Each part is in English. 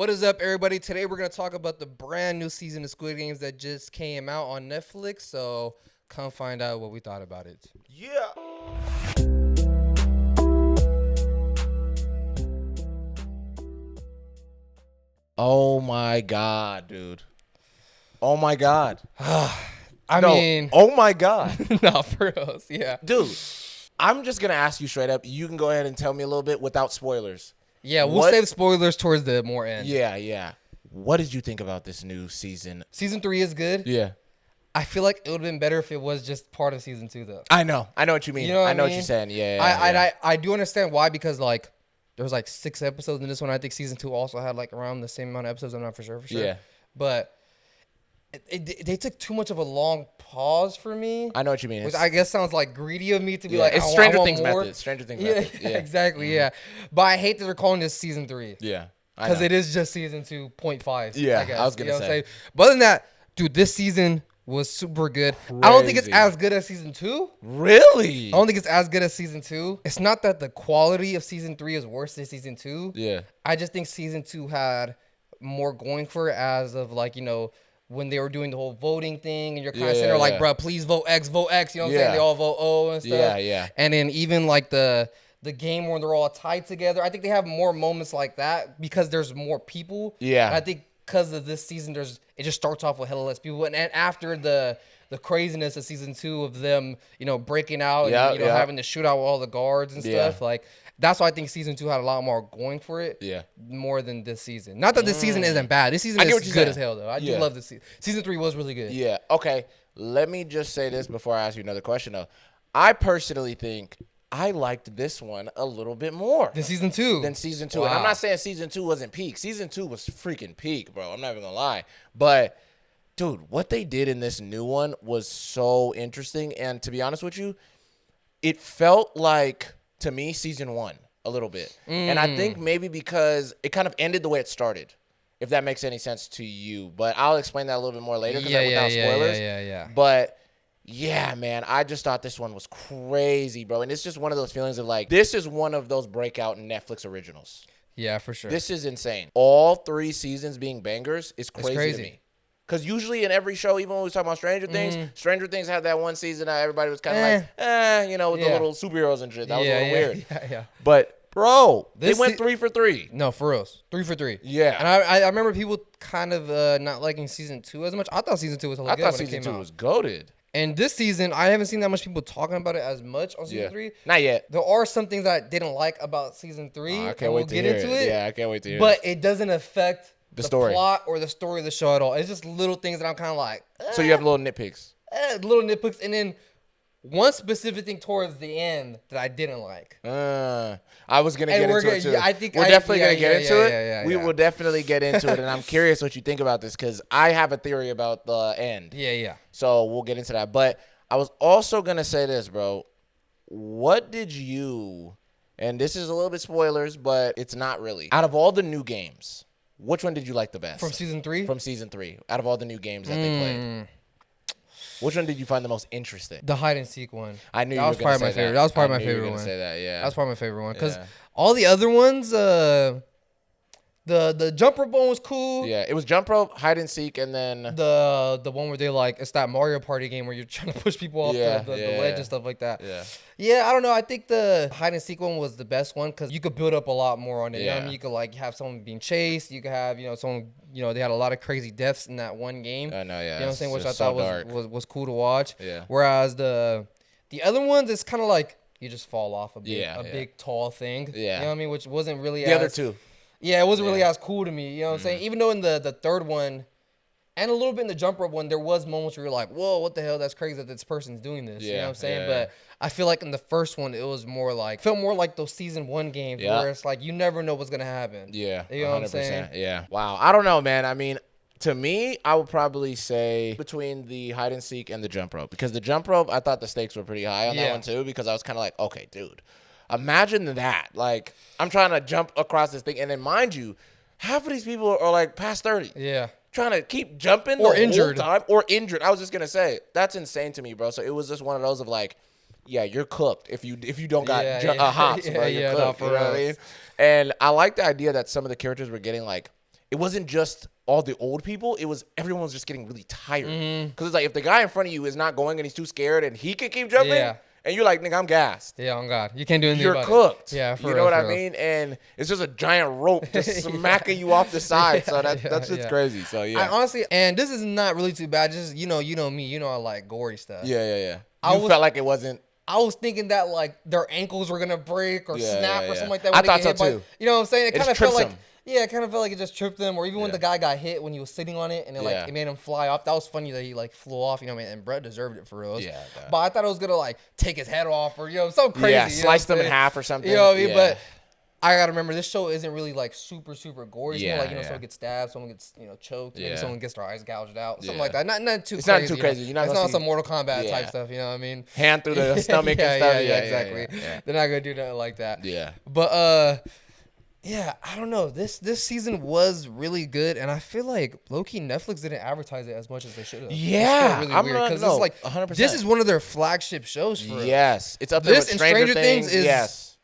What is up, everybody? Today we're going to talk about the brand new season of Squid Games that just came out on Netflix. So come find out what we thought about it. Yeah. Oh my God, dude. Oh my God. I mean, oh my God. no, for us, yeah. Dude, I'm just going to ask you straight up. You can go ahead and tell me a little bit without spoilers. Yeah, we'll save spoilers towards the more end. Yeah. What did you think about this new season? Season 3 is good. Yeah. I feel like it would have been better if it was just part of season 2, though. I know what you mean. You know I know I what mean? you're saying. Yeah. I do understand why, because like there was like 6 episodes in this one. I think season 2 also had like around the same amount of episodes. I'm not for sure. Yeah. But they took too much of a long pause for me. I know what you mean. Which I guess sounds like greedy of me to be like, it's Stranger Things method. Stranger Things method. Yeah, exactly. Mm-hmm. Yeah, but I hate that they're calling this season 3. Yeah, because it is just season 2.5. Yeah, I guess, I was gonna say. But other than that, dude, this season was super good. Crazy. I don't think it's as good as season 2. Really? I don't think it's as good as season 2. It's not that the quality of season 3 is worse than season 2. Yeah. I just think season 2 had more going for it, as of like, you know, when they were doing the whole voting thing, and you're kind of sitting there like, bro, please vote X, you know what I'm saying? They all vote O and stuff. Yeah. And then even like the game where they're all tied together, I think they have more moments like that because there's more people. Yeah. And I think because of this season, it just starts off with hella less people. And after the craziness of season 2 of them, you know, breaking out and, you know, having to shoot out all the guards and stuff, like, that's why I think season 2 had a lot more going for it. Yeah. More than this season. Not that this season isn't bad. This season is good as hell, though. I do love this season. Season 3 was really good. Yeah. Okay. Let me just say this before I ask you another question, though. I personally think I liked this one a little bit more than season 2. Wow. And I'm not saying season 2 wasn't peak. Season 2 was freaking peak, bro. I'm not even gonna lie. But dude, what they did in this new one was so interesting. And to be honest with you, it felt like, to me, season 1 a little bit. And I think maybe because it kind of ended the way it started, if that makes any sense to you. But I'll explain that a little bit more later without spoilers. Yeah. But yeah, man, I just thought this one was crazy, bro. And it's just one of those feelings of like, this is one of those breakout Netflix originals. Yeah, for sure. This is insane. All 3 seasons being bangers is crazy to me. Because usually in every show, even when we was talking about Stranger Things had that one season that everybody was kind of like, you know, with the little superheroes and shit. That was a little weird. Yeah. But, bro, they went 3 for 3. No, for real. 3 for 3. Yeah. And I remember people kind of not liking season 2 as much. I thought season 2 was hella good when it came out. I thought season 2 was goated. And this season, I haven't seen that much people talking about it as much on season 3. Not yet. There are some things that I didn't like about season 3. I can't wait to hear it. Yeah, I can't wait to hear it. But it doesn't affect the story, plot, or the story of the show at all. It's just little things that I'm kind of like. So you have little nitpicks. Little nitpicks, and then one specific thing towards the end that I didn't like. I was gonna get into it too. I think we're definitely gonna get into it. Yeah, we will definitely get into it, and I'm curious what you think about this because I have a theory about the end. Yeah. So we'll get into that. But I was also gonna say this, bro. What did you? And this is a little bit spoilers, but it's not really. Out of all the new games, which one did you like the best? From season 3? From season 3. Out of all the new games that they played. Which one did you find the most interesting? The hide and seek one. I knew you were going to say that. That was probably my favorite one. Say that, yeah. That was probably my favorite one. Because all the other ones, the jump rope one was cool. Yeah, it was jump rope, hide and seek, and then the one where they like, it's that Mario Party game where you're trying to push people off the ledge and stuff like that. Yeah, I don't know. I think the hide and seek one was the best one because you could build up a lot more on it. You know what I mean? You could like have someone being chased. You could have, you know, someone, you know, they had a lot of crazy deaths in that one game. I know, yeah. You know what I'm saying? Which I thought was cool to watch. Yeah. Whereas the other ones, it's kind of like you just fall off a big tall thing. Yeah. You know what I mean? Which wasn't really the other two. Yeah, it wasn't really as cool to me. You know what I'm saying? Even though in the third one, and a little bit in the jump rope one, there was moments where you're like, whoa, what the hell? That's crazy that this person's doing this. You know what I'm saying? But I feel like in the first one, it was more like, felt more like those season 1 games where it's like, you never know what's going to happen. Yeah. You know 100%. What I'm saying? Yeah. Wow. I don't know, man. I mean, to me, I would probably say between the hide and seek and the jump rope. Because the jump rope, I thought the stakes were pretty high on that one too. Because I was kind of like, okay, dude, imagine that. Like, I'm trying to jump across this thing. And then mind you, half of these people are like past 30. Yeah. Trying to keep jumping or the injured whole time. Or injured. I was just going to say, that's insane to me, bro. So it was just one of those of like, yeah, you're cooked if you don't got hops, bro. You're cooked, you know what I mean? And I like the idea that some of the characters were getting like it wasn't just all the old people. It was everyone was just getting really tired. Because it's like if the guy in front of you is not going and he's too scared and he can keep jumping, and you're like, nigga, I'm gassed. Yeah, on God. You can't do anything You're about cooked. it. Yeah, you know what I mean? And it's just a giant rope just smacking you off the side. So that's just crazy. So, yeah. I honestly, and this is not really too bad. Just, you know me. I like gory stuff. Yeah. You felt like it wasn't. I was thinking that, like, their ankles were going to break or snap or something like that. I thought so, too. You know what I'm saying? It kind of felt like. Them. Yeah, it kind of felt like it just tripped them. Or even when the guy got hit when he was sitting on it and it made him fly off. That was funny that he like flew off, and Brett deserved it for real. Yeah. But I thought it was going to like take his head off or, something crazy. Yeah, slice them in half or something. You know what I mean? But I got to remember, this show isn't really like super, super gory. It's more like, someone gets stabbed, someone gets, choked, maybe someone gets their eyes gouged out, something like that. Not too it's crazy. It's not too crazy. It's not some Mortal Kombat type stuff, you know what I mean? Hand through the stomach and stuff. Yeah, exactly. They're not going to do nothing like that. Yeah. But, yeah, I don't know. This season was really good, and I feel like low-key Netflix didn't advertise it as much as they should have. Yeah, really weird because it's like 100%. This is one of their flagship shows for us. Yes, it's up there with Stranger Things. Is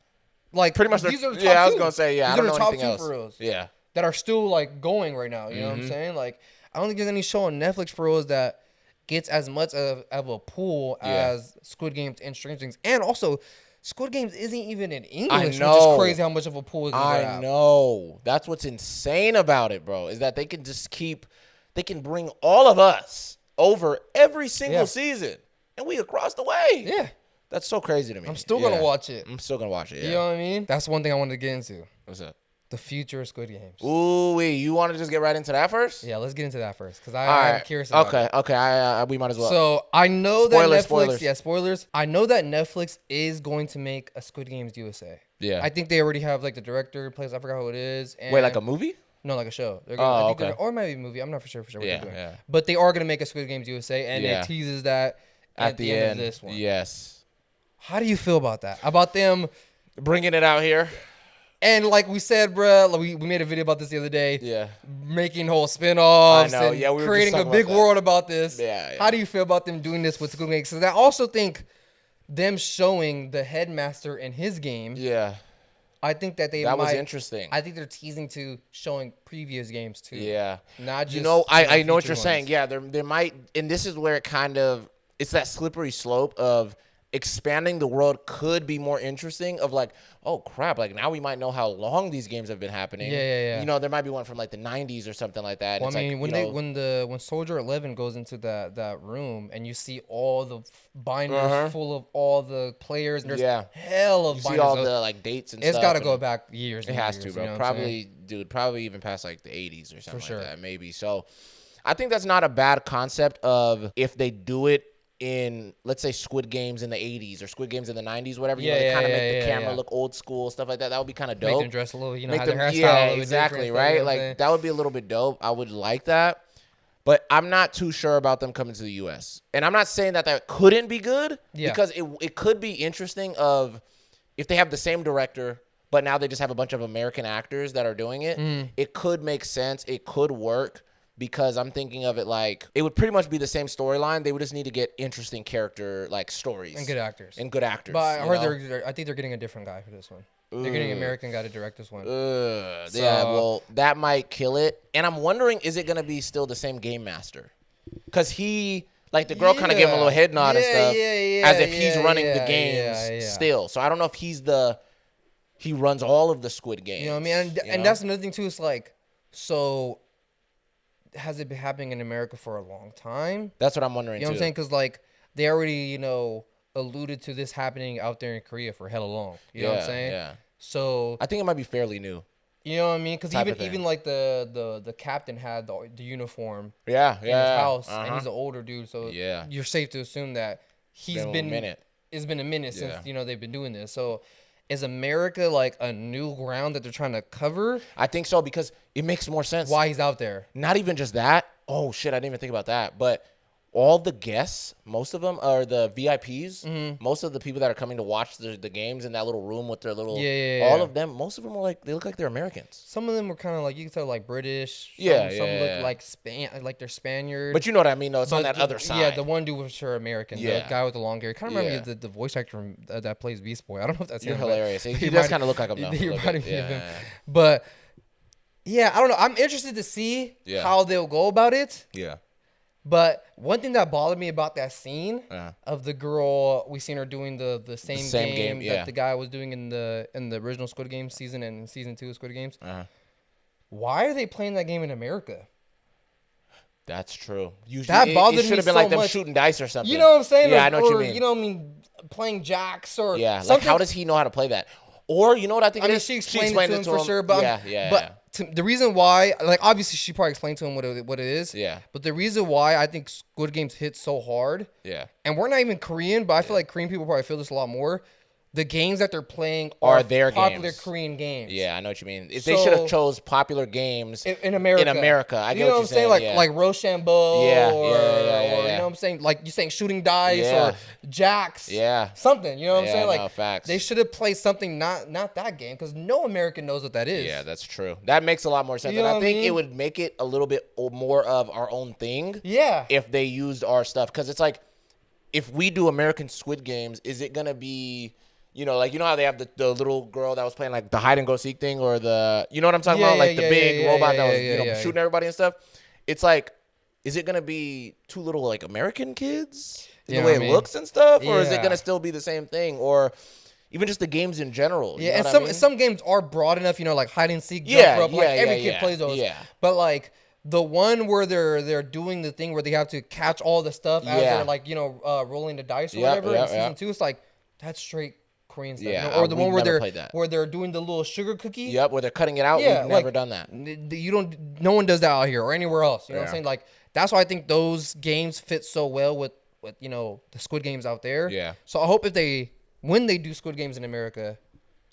like pretty much. These are the top I was gonna say I don't know anything else. For reals. Yeah, that are still like going right now. You know what I'm saying? Like I don't think there's any show on Netflix for us that gets as much of a pull as Squid Games and Stranger Things, and also. Squid Games isn't even in English, which is crazy how much of a pool it can I know. That's what's insane about it, bro, is that they can just they can bring all of us over every single season, and we across the way. Yeah. That's so crazy to me. I'm still going to watch it. I'm still going to watch it, You know what I mean? That's one thing I wanted to get into. What's that? The future of Squid Games. Ooh, you want to just get right into that first? Yeah, let's get into that first because I'm curious about it. Okay, we might as well. So I know that Netflix. Spoilers. Yeah, spoilers. I know that Netflix is going to make a Squid Games USA. Yeah. I think they already have like the director, place. I forgot who it is. And wait, like a movie? No, like a show. They're gonna, or maybe a movie. I'm not for sure what they're doing. Yeah. But they are gonna make a Squid Games USA, and it teases that at the end of this one. Yes. How do you feel about that? About them bringing it out here? And like we said, bro, we made a video about this the other day. Yeah. Making whole spinoffs and we were creating a big world about this. Yeah. How do you feel about them doing this with Squid Game? Because I also think them showing the headmaster in his game. Yeah. I think that was interesting. I think they're teasing to showing previous games too. Yeah. Not just. I know what you're saying. Yeah. There might, and this is where it's that slippery slope of. Expanding the world could be more interesting of like, oh crap, like now we might know how long these games have been happening. Yeah. There might be one from like the 90s or something like that. Well, I mean, when Soldier 11 goes into that room and you see all the binders full of all the players and there's hell of binders. See all the like dates and stuff. It's got to go back years. It has to, bro. You know probably even past like the 80s or something like that, maybe. So I think that's not a bad concept of if they do it in, let's say, Squid Games in the 80s or Squid Games in the 90s, whatever. They kind of make the camera look old school, stuff like that. That would be kind of dope. Make them dress a little, have their hairstyle exactly, right? Like, that would be a little bit dope. I would like that. But I'm not too sure about them coming to the U.S. And I'm not saying that couldn't be good because it could be interesting of if they have the same director, but now they just have a bunch of American actors that are doing it. It could make sense. It could work. Because I'm thinking of it like it would pretty much be the same storyline. They would just need to get interesting character like stories and good actors. But I heard I think they're getting a different guy for this one. They're getting an American guy to direct this one. Yeah, well, that might kill it. And I'm wondering, is it gonna be still the same game master? Because the girl kind of gave him a little head nod and stuff, as if he's running the games still. So I don't know if he runs all of the Squid Games. You know what I mean? And that's another thing too. It's like so. Has it been happening in America for a long time? That's what I'm wondering, You know what I'm saying? Because, like, they already, alluded to this happening out there in Korea for hella long. You know what I'm saying? Yeah. So I think it might be fairly new. You know what I mean? Because even like the captain had the uniform in his house, and he's an older dude. So you're safe to assume that it's been a minute since, they've been doing this. So is America like a new ground that they're trying to cover? I think so because it makes more sense. Why he's out there. Not even just that. Oh, shit, I didn't even think about that. But all the guests, most of them are the VIPs. Most of the people that are coming to watch the games in that little room with their little... all of them, most of them are they look like they're Americans. Some of them were kind of like, you can tell like British. Some look like they're Spaniard. But you know what I mean, though. It's on that other side. Yeah, the one dude was sure American. The guy with the long hair. Kind of remember the voice actor that plays Beast Boy. I don't know if that's him. You're hilarious. He does kind of look like him, though. He reminded me of him. But Yeah, I don't know. I'm interested to see how they'll go about it. Yeah. But one thing that bothered me about that scene of the girl, we seen her doing the same game that the guy was doing in the original Squid Game season and season 2 of Squid Games. Why are they playing that game in America? That's true. That bothered me so much. It should have been like them shooting dice or something. You know what I'm saying? Yeah, like, I know what you mean. You know what I mean? Playing jacks or something. Like, how does he know how to play that? Or, you know what I think I mean, she explained it to him for sure. But, the reason why, like, obviously she probably explained to him what it is. Yeah. But the reason why I think Squid Games hit so hard. Yeah. And we're not even Korean, but I feel like Korean people probably feel this a lot more. The games that they're playing are their popular Korean games. Yeah, I know what you mean. They should have chose popular games in America. I get what you're saying. Like Rochambeau. Yeah. Or you know what I'm saying? Like you saying shooting dice or jacks. Yeah. Something. You know what I'm saying? Like no, facts. They should have played something not that game because no American knows what that is. Yeah, that's true. That makes a lot more sense. And I think it would make it a little bit more of our own thing. Yeah. If they used our stuff. Because it's like, if we do American Squid Games, is it going to be... You know, like, you know how they have the little girl that was playing, like, the hide-and-go-seek thing or the... You know what I'm talking about? Like, the big robot that was, shooting everybody and stuff. It's like, is it going to be two little, like, American kids? The way it looks and stuff? Or is it going to still be the same thing? Or even just the games in general? Yeah, and some games are broad enough, you know, like hide-and-seek, jump rope. Like, every kid plays those. Yeah. But, like... The one where they're doing the thing where they have to catch all the stuff as they're, like, you know, rolling the dice or whatever in season 2, it's like, that's straight... Korean stuff. Yeah, or the one where they're doing the little sugar cookie. Yep, where they're cutting it out. Yeah, we've never done that. No one does that out here or anywhere else. You know what I'm saying? Like that's why I think those games fit so well with you know the Squid Games out there. Yeah. So I hope when they do Squid Games in America,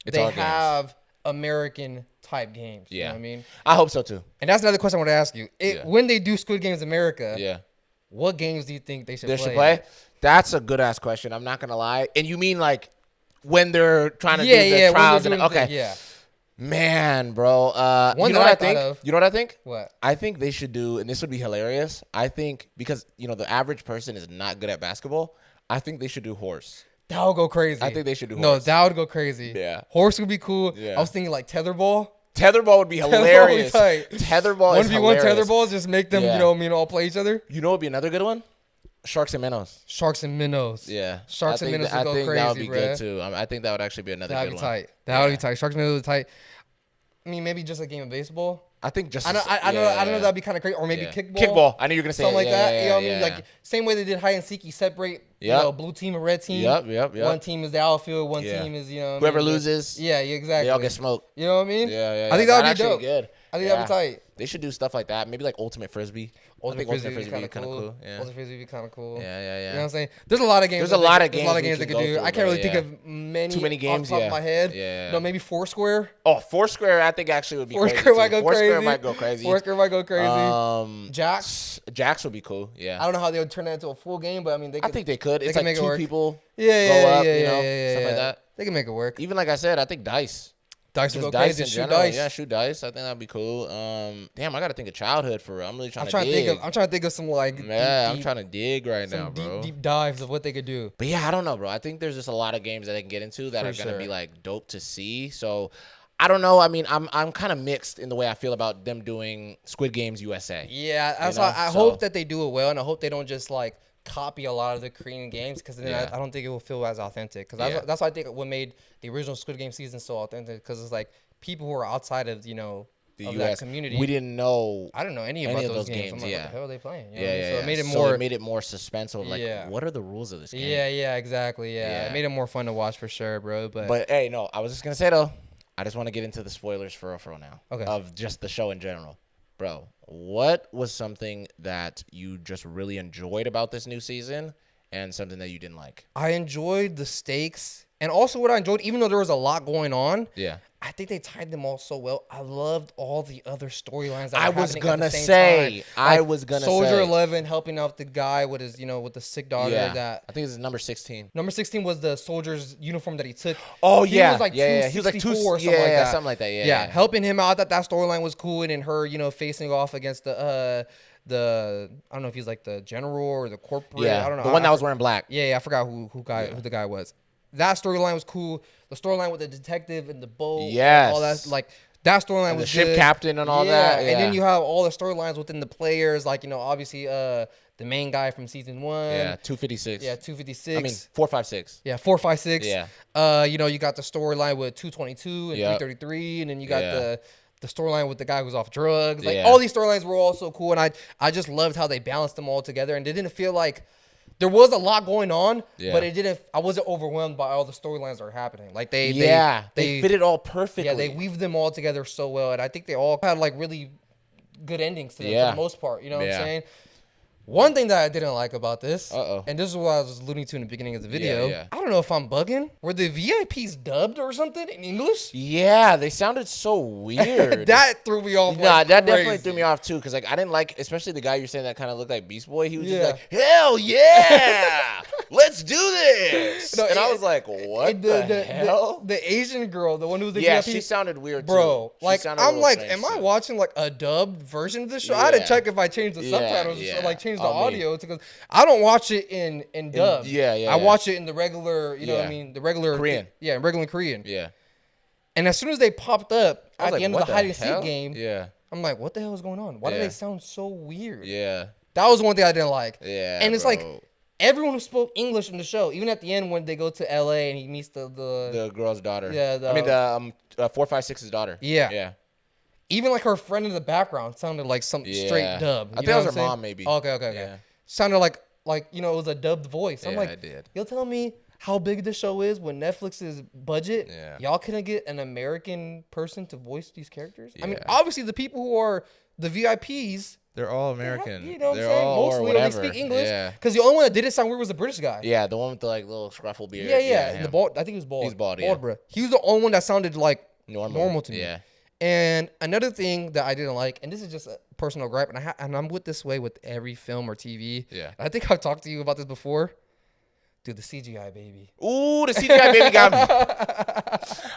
they have American type games. Yeah. You know what I mean? I hope so too. And that's another question I want to ask you. When they do Squid Games America, what games do you think they should play? That's a good ass question. I'm not gonna lie. And you mean like when they're trying to do the trials and man, bro. You know what I think? You know what I think? What? I think they should do, and this would be hilarious. I think because you know the average person is not good at basketball. I think they should do horse. That would go crazy. I think they should do horse. No, that would go crazy. Yeah. Horse would be cool. Yeah. I was thinking like tetherball. Tetherball would be hilarious. Tetherball is hilarious. 1v1 tetherballs, just make them, all play each other. You know what would be another good one? Sharks and minnows. Sharks and minnows. Yeah. Sharks and minnows would go crazy, I think that would be good too. I think that would actually be another good one. Tight. That would be tight. Sharks and minnows would be tight. I mean, maybe just a game of baseball. I think just. I don't know. That'd be kind of crazy, or maybe kickball. Kickball. I knew you were gonna say something like that. You know what I mean? Like same way they did hide and seek. You separate. You know, blue team and red team. Yep. One team is the outfield. One team is whoever loses. Yeah, exactly. They all get smoked. You know what I mean? Yeah. I think that would be dope. Good. I think that'd be tight. They should do stuff like that. Maybe like ultimate frisbee. Ultimate frisbee would be kind of cool. Yeah. Ultimate frisbee would be kind of cool. Yeah. You know what I'm saying? There's a lot of games. There's a lot of games they could do. I can't really think of too many games off the top of my head. Yeah. No, maybe Foursquare. Oh, Foursquare, I think actually would be crazy. Foursquare might go crazy. Jacks would be cool. Yeah. I don't know how they would turn that into a full game, but I mean, I think they could. It's like two people. Yeah. Stuff like that. They can make it work. Even like I said, I think dice. Dice would go crazy. Shoot dice. Yeah, shoot dice. I think that'd be cool. Damn, I gotta think of childhood for real. I'm really trying to dig. I'm trying to think of some like. Yeah, I'm trying to dig right now, bro. Deep dives of what they could do. But yeah, I don't know, bro. I think there's just a lot of games that they can get into that are gonna be like dope to see. So I don't know. I mean, I'm kind of mixed in the way I feel about them doing Squid Games USA. Yeah, that's why I hope that they do it well, and I hope they don't just like copy a lot of the Korean games because then I don't think it will feel as authentic. Because that's why I think what made the original Squid Game season so authentic. Because it's like people who are outside of the US that community. We didn't know. I don't know any about those games. I'm like, what the hell are they playing? So it made it more. So it made it more suspenseful. Like, what are the rules of this game? Yeah, exactly. Yeah, it made it more fun to watch for sure, bro. But hey, no, I was just gonna say though, I just want to get into the spoilers for real now. Okay. Of just the show in general, bro. What was something that you just really enjoyed about this new season, and something that you didn't like? I enjoyed the stakes, and also what I enjoyed, even though there was a lot going on. Yeah. I think they tied them all so well. I loved all the other storylines that I were was happening gonna at the same say. time. I was gonna Soldier say. 11 helping out the guy with his, with the sick daughter. Yeah. That I think it's number 16. Number 16 was the soldier's uniform that he took. Oh he was like 264 he was like 2 or something like that. Something like that. Yeah, helping him out. That storyline was cool, and then her, facing off against the I don't know if he's like the general or the corporate. Yeah, I don't know. The one that was wearing black. Yeah, I forgot who the guy was. That storyline was cool. The storyline with the detective and the boat. Yes. All that, like, That storyline was the ship good. captain and all that. Yeah. And then you have all the storylines within the players, like, you know, obviously the main guy from season 1. Yeah, 256. Yeah, 256. I mean, 456. Yeah, 456. Yeah. You know, you got the storyline with 222 and 333, and then you got the storyline with the guy who's off drugs. Like all these storylines were all so cool, and I just loved how they balanced them all together, and it didn't feel like there was a lot going on, but it didn't. I wasn't overwhelmed by all the storylines that are happening. Like they fit it all perfectly. Yeah, they weaved them all together so well, and I think they all had like really good endings to them for the most part. You know what I'm saying? One thing that I didn't like about this, and this is what I was alluding to in the beginning of the video, I don't know if I'm bugging. Were the VIPs dubbed or something in English? Yeah, they sounded so weird. That threw me off. Nah, that definitely threw me off too, because like I didn't like, especially the guy you're saying that kind of looked like Beast Boy. He was just like, hell yeah, let's do this. And I was like, what the hell? The Asian girl, the one who was the VIP, she sounded weird bro. Too. Like I'm like, am I watching like a dubbed version of the show? I had to check if I changed the subtitles or like change the audio because I don't watch it in dub. I watch it in the regular, you know what I mean? The regular Korean. Yeah, regular Korean. Yeah. And as soon as they popped up at the end of the hide and seek game, yeah, I'm like, what the hell is going on? Why do they sound so weird? Yeah. That was one thing I didn't like. Yeah. And it's like everyone who spoke English in the show, even at the end when they go to LA and he meets the girl's daughter. Yeah, I mean the 456's daughter. Yeah. Yeah. Even like her friend in the background sounded like some straight dub. I think that was her mom, maybe. Okay. Yeah. Sounded like you know, it was a dubbed voice. I'm like, I did. You'll tell me how big the show is when Netflix's budget. Yeah. Y'all couldn't get an American person to voice these characters. Yeah. I mean, obviously the people who are the VIPs, they're all American. You know what I'm they're saying? all Mostly or whatever. They speak English. Yeah. Because the only one that did it sound weird was the British guy. Yeah, the one with the like little scruffle beard. Yeah. And the bald. I think he was bald. He's bald. Bald, bro. He was the only one that sounded like normal to me. Yeah. And another thing that I didn't like, and this is just a personal gripe, and I'm with this way with every film or TV. Yeah. I think I've talked to you about this before. Dude, the CGI baby. Ooh, the CGI baby got me.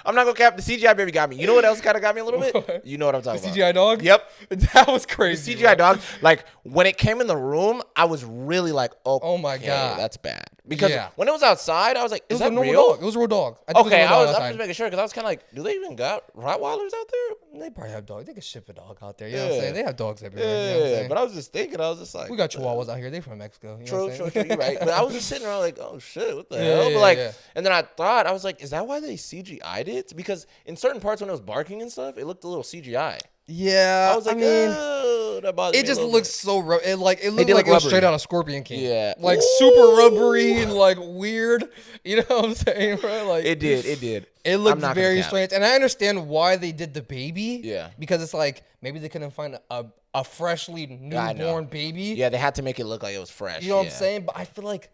I'm not gonna cap. The CGI baby got me. You know what else kind of got me a little bit? What? You know what I'm talking about. The CGI dog? Yep. That was crazy. The CGI dog. Like when it came in the room, I was really like, oh my God, that's bad. Because when it was outside, I was like, is that real? Dog. It was a real dog. I'm just making sure because I was kind of like, do they even got Rottweilers out there? They probably have dogs. They could ship a dog out there. You know what I'm saying? They have dogs everywhere. Yeah, you know what I'm saying? But I was just thinking, I was just like, we got Chihuahuas out here. They from Mexico. You know true. You're right. But I was just sitting around like, oh shit, what the hell? But like, and then I was like, is that why they CGI'd it? Because in certain parts when it was barking and stuff, it looked a little CGI. Yeah, I was like, oh, that bothers me. It just looks so it looked like it was straight out of Scorpion King. Yeah, like super rubbery and like weird. You know what I'm saying, bro? Like it did. It looked very strange, and I understand why they did the baby. Yeah, because it's like maybe they couldn't find a freshly newborn baby. Yeah, they had to make it look like it was fresh. You know what I'm saying? But I feel like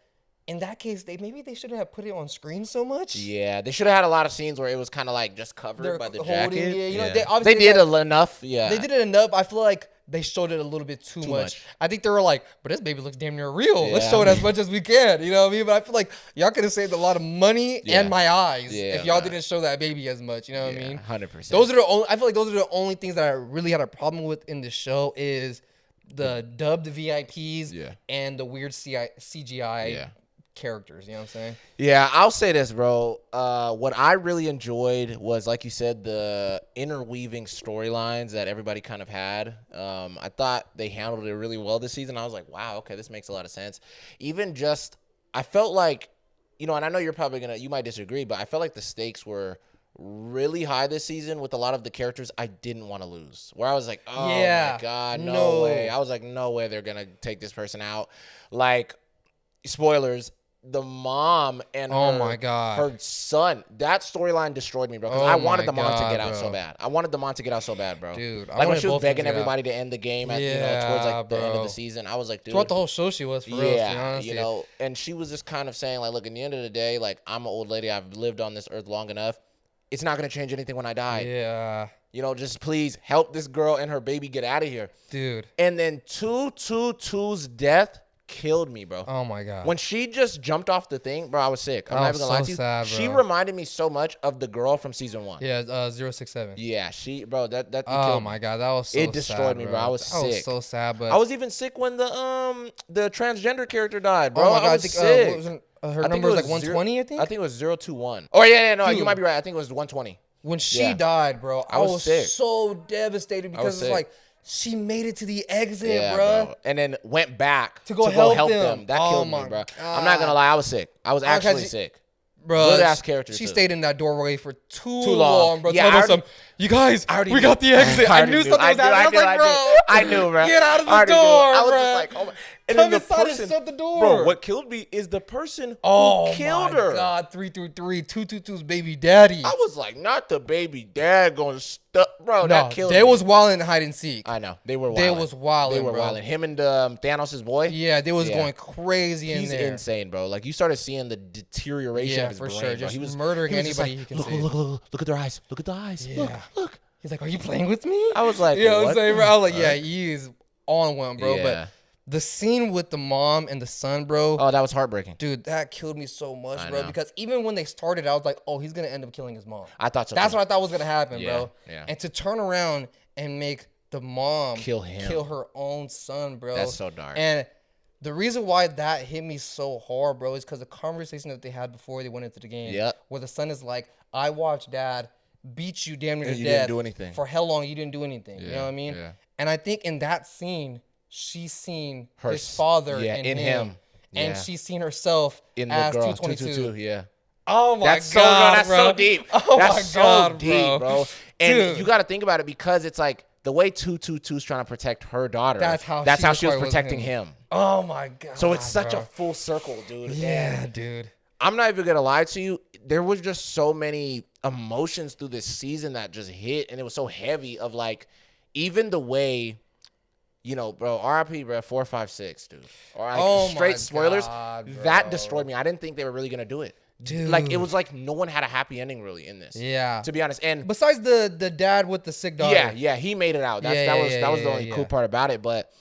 in that case, they shouldn't have put it on screen so much. Yeah, they should have had a lot of scenes where it was kind of like just covered by the jacket. Yeah, you know, they did enough. Yeah, they did it enough. I feel like they showed it a little bit too much. I think they were like, but this baby looks damn near real. Let's show it as much as we can. You know what I mean? But I feel like y'all could have saved a lot of money and my eyes if y'all didn't show that baby as much. You know what I mean? 100%. Those are the only. I feel like those are the only things that I really had a problem with in the show is the dubbed VIPs and the weird CGI. Characters, you know what I'm saying? Yeah, I'll say this, bro. What I really enjoyed was, like you said, the interweaving storylines that everybody kind of had. I thought they handled it really well this season. I was like, wow, okay, this makes a lot of sense. Even just, I felt like, you know, and I know you might disagree, but I felt like the stakes were really high this season with a lot of the characters I didn't want to lose. Where I was like, oh my God, no way. I was like, no way they're going to take this person out. Like, spoilers, the mom and her son, that storyline destroyed me, bro. Because I wanted the mom to get out so bad. I wanted the mom to get out so bad, bro. Dude, like when she was begging everybody to end the game at towards like the end of the season. I was like, dude. Throughout the whole show, she was for real. Yeah, you know, and she was just kind of saying like, look, at the end of the day, like I'm an old lady. I've lived on this earth long enough. It's not gonna change anything when I die. Yeah. You know, just please help this girl and her baby get out of here, dude. And then 222's death killed me, bro. Oh my God. When she just jumped off the thing, bro, I was sick. I'm not even gonna lie to you. Sad, bro. She reminded me so much of the girl from season 1. Yeah, 067. Yeah, that oh my God, that was so sad. It destroyed me, bro. I was sick. I was so sad, but I was even sick when the transgender character died, bro. Oh my God, I was sick. Her number was like 120, I think? I think it was 021. Oh, yeah, no, dude, you might be right. I think it was 120. When she died, bro, I was sick. so devastated because it's like she made it to the exit, bro. And then went back to go help them. That killed me, bro. God. I'm not gonna lie, I was sick. I was actually sick. Bro, good ass character. She stayed in that doorway for too long, bro. Yeah, you guys, we got the exit. I knew something was happening. I was like, bro, I knew, bro. Get out of the door, I was bro. just like, oh my. And Come then inside and shut the door. Bro, what killed me is the person who killed her. Oh, my God. 333, 222's baby daddy. I was like, not the baby dad going stuck. Bro, that killed me. They was wilding in hide and seek. I know. They were wilding. They were wilding. Him and Thanos' boy. Yeah, they was going crazy in there. He's insane, bro. Like, you started seeing the deterioration of his brain, sure. bro. Just he was murdering anybody he can see. Look at their eyes. Look at the eyes. Yeah. Look. He's like, are you playing with me? I was like, you know what I'm saying, bro? I was like, yeah, he is on one, bro. Yeah. But the scene with the mom and the son, bro. Oh, that was heartbreaking. Dude, that killed me so much, bro. Because even when they started, I was like, oh, he's going to end up killing his mom. I thought so. That's what I thought was going to happen, bro. Yeah. And to turn around and make the mom kill her own son, bro. That's so dark. And the reason why that hit me so hard, bro, is because the conversation that they had before they went into the game, where the son is like, I watched dad beat you damn near to death. You didn't do anything. For how long you didn't do anything. You know what I mean? Yeah. And I think in that scene, she's seen his father in him. And she's seen herself in the as girl, 222. Yeah. Oh my God, that's bro. So deep. Oh that's my so God, deep, bro. And Dude. you got to think about it because it's like the way 222's trying to protect her daughter. That's how she was protecting him. Oh my God. So it's such a full circle, dude. Yeah, dude. I'm not even gonna lie to you. There was just so many emotions through this season that just hit, and it was so heavy. Of like, even the way, you know, bro, RIP, bro, 456, dude. Or like straight spoilers. God, that destroyed me. I didn't think they were really gonna do it. Dude. Like, it was like no one had a happy ending really in this. Yeah. To be honest, and besides the dad with the sick daughter. Yeah, he made it out. That was the only cool part about it. But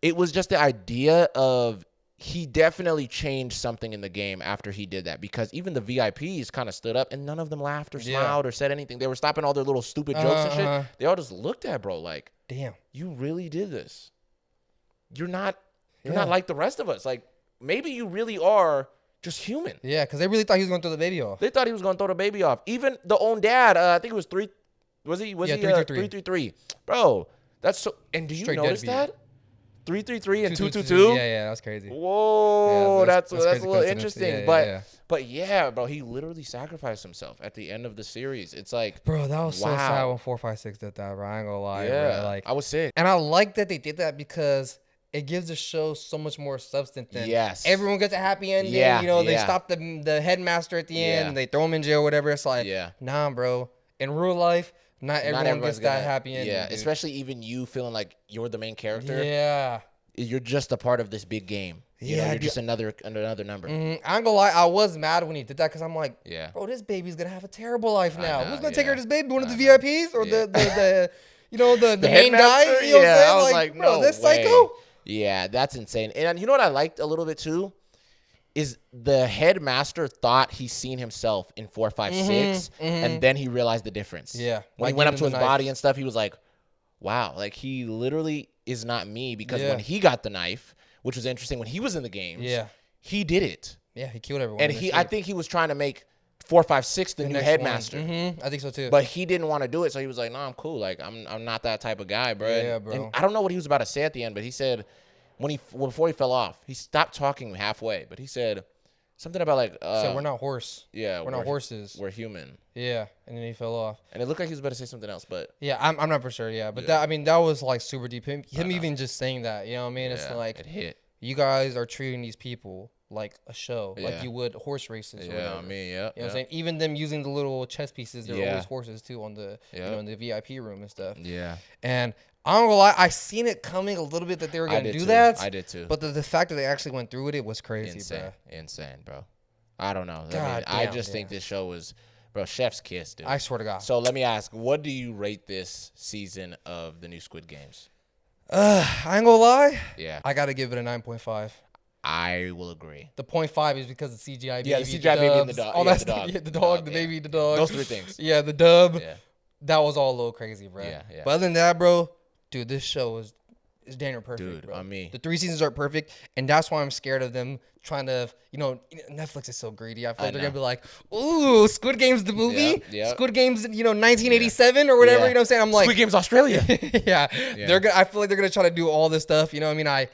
it was just the idea of. He definitely changed something in the game after he did that because even the VIPs kind of stood up and none of them laughed or smiled or said anything. They were stopping all their little stupid jokes and shit. They all just looked at bro like, damn, you really did this. You're not like the rest of us. Like maybe you really are just human. Yeah, because they really thought he was going to throw the baby off. They thought he was going to throw the baby off. Even the own dad, I think it was 333. Bro, that's so. And do you notice that? 333 and 222. Yeah, that's crazy. Whoa, that's a little interesting. Yeah, but yeah, bro, he literally sacrificed himself at the end of the series. It's like, bro, that was so sad when 456 did that, bro. I ain't gonna lie, bro. Like, I was sick, and I like that they did that because it gives the show so much more substance than everyone gets a happy ending. Yeah, you know, they stop the headmaster at the end and they throw him in jail or whatever. It's like, nah, bro. In real life, not everyone gets that happy ending. Yeah, especially even you feeling like you're the main character. Yeah. You're just a part of this big game. You know, you're just another number. I ain't gonna lie, I was mad when he did that because I'm like, bro, this baby's gonna have a terrible life now. Who's gonna take care of this baby? One of the VIPs or the you know the main guy? You know what I'm saying? I was like, bro, no this way. psycho. Yeah, that's insane. And you know what I liked a little bit too? Is the headmaster thought he seen himself in 456 and then he realized the difference. Yeah. When he went up to his body and stuff, he was like, wow, like he literally is not me because when he got the knife, which was interesting when he was in the games, he did it. Yeah, he killed everyone. And I think he was trying to make 456 the new headmaster. I think so too. But he didn't want to do it, so he was like, no, I'm cool. Like I'm not that type of guy, bro. Yeah, bro. And I don't know what he was about to say at the end, but he said before he fell off, he stopped talking halfway, but he said something about like so we're not horse. Yeah, we're not horses. We're human. Yeah, and then he fell off. And it looked like he was about to say something else, but yeah, I'm not for sure. Yeah, but that was like super deep. Him even just saying that, you know what I mean? It's like it hit. You guys are treating these people like a show, like you would horse races. Or whatever. I mean, you know what I'm saying? Even them using the little chess pieces, they're always horses too on the you know in the VIP room and stuff. Yeah, and I'm gonna lie, I seen it coming a little bit that they were gonna do that. I did too. But the fact that they actually went through with it was crazy, bro. Insane, bro. I don't know. I just think this show was, bro, chef's kiss, dude. I swear to God. So let me ask, what do you rate this season of the new Squid Games? I ain't gonna lie. Yeah. I gotta give it a 9.5. I will agree. The 0.5 is because of CGI baby. Yeah, the CGI baby and the dog. All that stuff. Yeah, the dog, the baby, the dog. Those three things. Yeah, the dub. Yeah. That was all a little crazy, bro. Yeah. But other than that, bro, dude, this show is is damn near perfect, dude, bro. on me. The 3 seasons are perfect, and that's why I'm scared of them trying to, Netflix is so greedy. I feel like they're gonna be like, ooh, Squid Game's the movie, Squid Game's 1987 or whatever. You know what I'm saying? I'm like, Squid Game's Australia. yeah. I feel like they're gonna try to do all this stuff. You know what I mean? I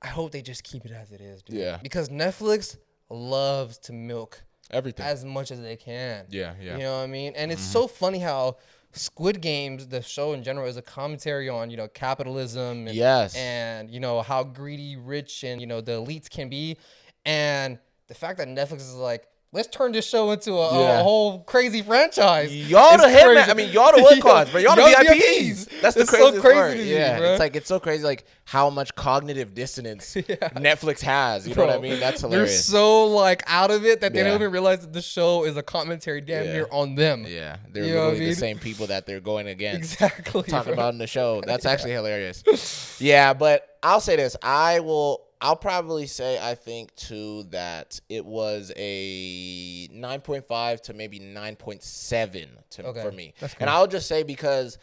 hope they just keep it as it is, dude. Yeah. Because Netflix loves to milk everything as much as they can. Yeah. You know what I mean? And it's so funny how Squid Games, the show in general, is a commentary on, capitalism and how greedy, rich, and, the elites can be. And the fact that Netflix is like, let's turn this show into a whole crazy franchise. Y'all the headman. I mean, y'all the what cards, but y'all the VIPs. That's the craziest part. Yeah, it's so crazy, like how much cognitive dissonance Netflix has. You know what I mean? That's hilarious. They're so like out of it that they don't even realize that the show is a commentary damn near on them. Yeah, they're literally the same people that they're going against. Exactly. Talking about in the show. That's actually hilarious. Yeah, but I'll say this. I'll probably say I think too that it was a 9.5 to maybe 9.7 for me. That's cool. And I'll just say because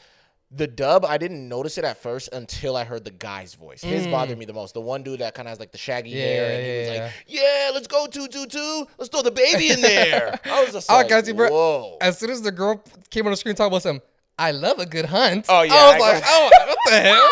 the dub, I didn't notice it at first until I heard the guy's voice. His bothered me the most. The one dude that kind of has like the shaggy hair and he was like, "Yeah, let's go 222. Let's throw the baby in there." I was just like, whoa. As soon as the girl came on the screen talking about some, I love a good hunt. Oh yeah. I was like, what the hell?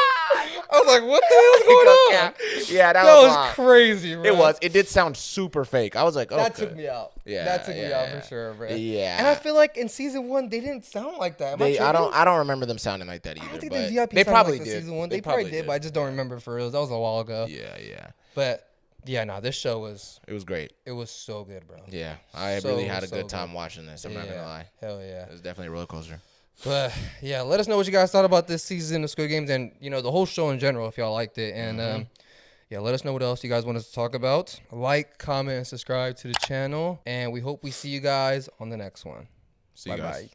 I was like, what the hell is going on? Yeah, that was crazy, bro. It was. It did sound super fake. I was like, oh, that took me out. Yeah, that took me out for sure, bro. Yeah, and I feel like in season 1 they didn't sound like that. I don't remember them sounding like that either. I don't think but the VIP they probably like did. Season 1. They probably did, but I just don't remember for real. That was a while ago. Yeah. But yeah, this show was. It was great. It was so good, bro. Yeah, I really had a good time watching this. I'm not gonna lie. Hell yeah. It was definitely a roller coaster. But yeah, let us know what you guys thought about this season of Squid Games and the whole show in general if y'all liked it. And let us know what else you guys want us to talk about. Like, comment, and subscribe to the channel. And we hope we see you guys on the next one. See you guys. Bye.